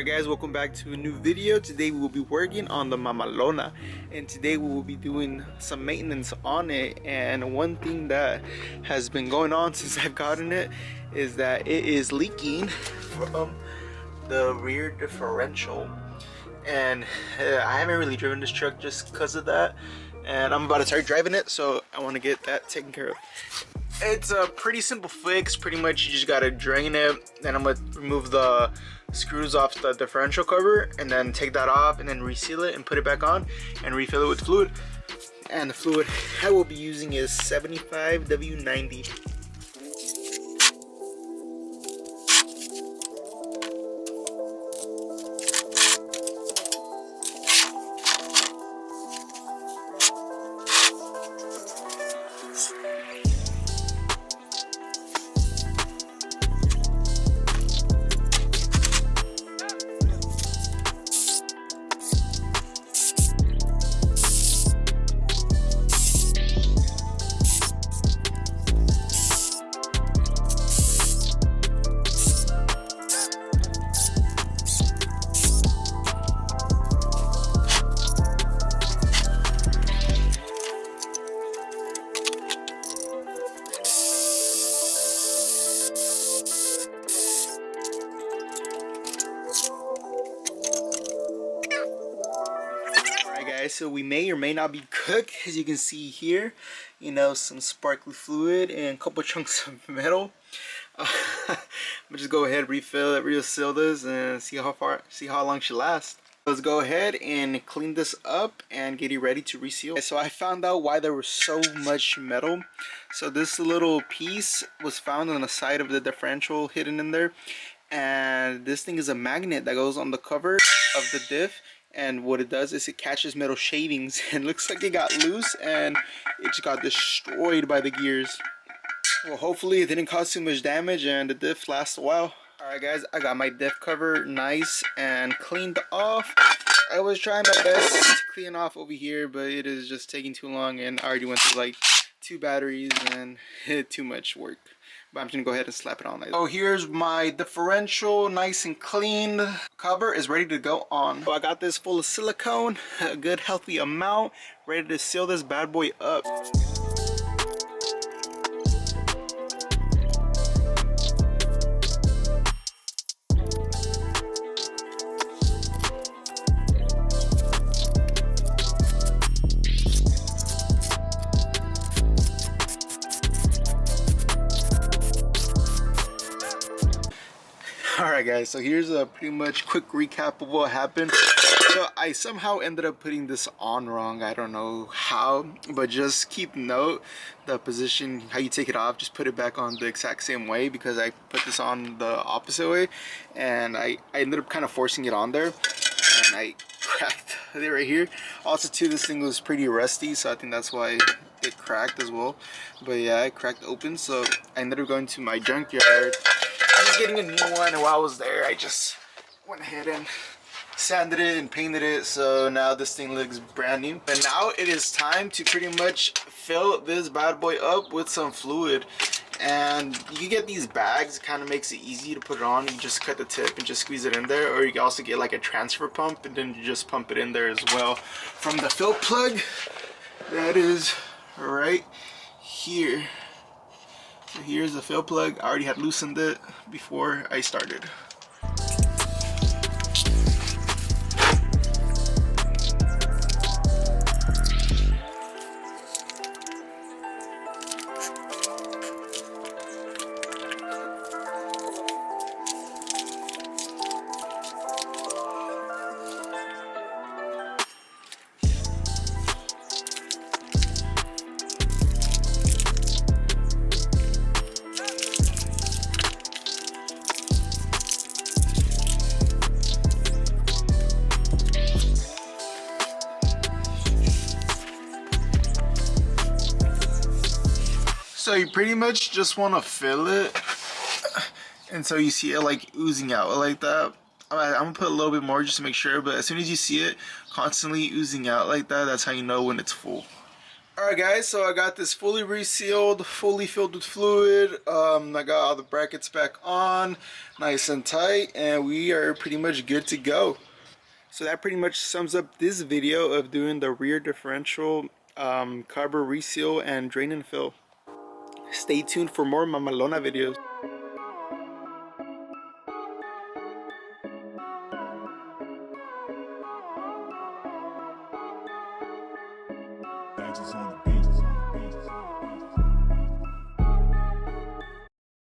Alright guys, welcome back to a new video. Today we will be working on the mamalona, and today we will be doing some maintenance on it. And one thing that has been going on since I've gotten it is that it is leaking from the rear differential, and I haven't really driven this truck just because of that, and I'm about to start driving it, so I want to get that taken care of. It's a pretty simple fix. Pretty much you just gotta drain it, and I'm gonna remove the screws off the differential cover and then take that off and then reseal it and put it back on and refill it with fluid. And the fluid I will be using is 75 W90. So we may or may not be cooked, as you can see here, you know, some sparkly fluid and a couple chunks of metal. I'm gonna just go ahead, refill it, reseal this, and see how long she lasts. Let's go ahead and clean this up and get it ready to reseal. So I found out why there was so much metal. So this little piece was found on the side of the differential, hidden in there, and this thing is a magnet that goes on the cover of the diff. And what it does is it catches metal shavings, and looks like it got loose and it just got destroyed by the gears. Well, hopefully it didn't cause too much damage and the diff lasts a while. Alright guys, I got my diff cover nice and cleaned off. I was trying my best to clean off over here, but it is just taking too long, and I already went through like 2 batteries and too much work. But I'm just gonna go ahead and slap it on like that. Oh, here's my differential, nice and clean. Cover is ready to go on. So I got this full of silicone, a good healthy amount, ready to seal this bad boy up. Alright guys, so here's a pretty much quick recap of what happened. So I somehow ended up putting this on wrong. I don't know how, but just keep note the position, how you take it off, just put it back on the exact same way, because I put this on the opposite way, and I ended up kind of forcing it on there, and I cracked it right here. Also too, this thing was pretty rusty, so I think that's why it cracked as well. But yeah, I cracked open, so I ended up going to my junkyard, just getting a new one. And while I was there, I just went ahead and sanded it and painted it, so now this thing looks brand new. And now it is time to pretty much fill this bad boy up with some fluid. And you can get these bags, it kind of makes it easy to put it on. You just cut the tip and just squeeze it in there, or you can also get like a transfer pump and then you just pump it in there as well from the fill plug that is right here. So here's the fill plug. I already had loosened it before I started. So you pretty much just want to fill it, and so you see it like oozing out like that. I'm gonna put a little bit more just to make sure, but as soon as you see it constantly oozing out like that, that's how you know when it's full. Alright guys, so I got this fully resealed, fully filled with fluid. I got all the brackets back on, nice and tight, and we are pretty much good to go. So that pretty much sums up this video of doing the rear differential carburetor reseal and drain and fill. Stay tuned for more mamalona videos. Thanks, it's on the beat.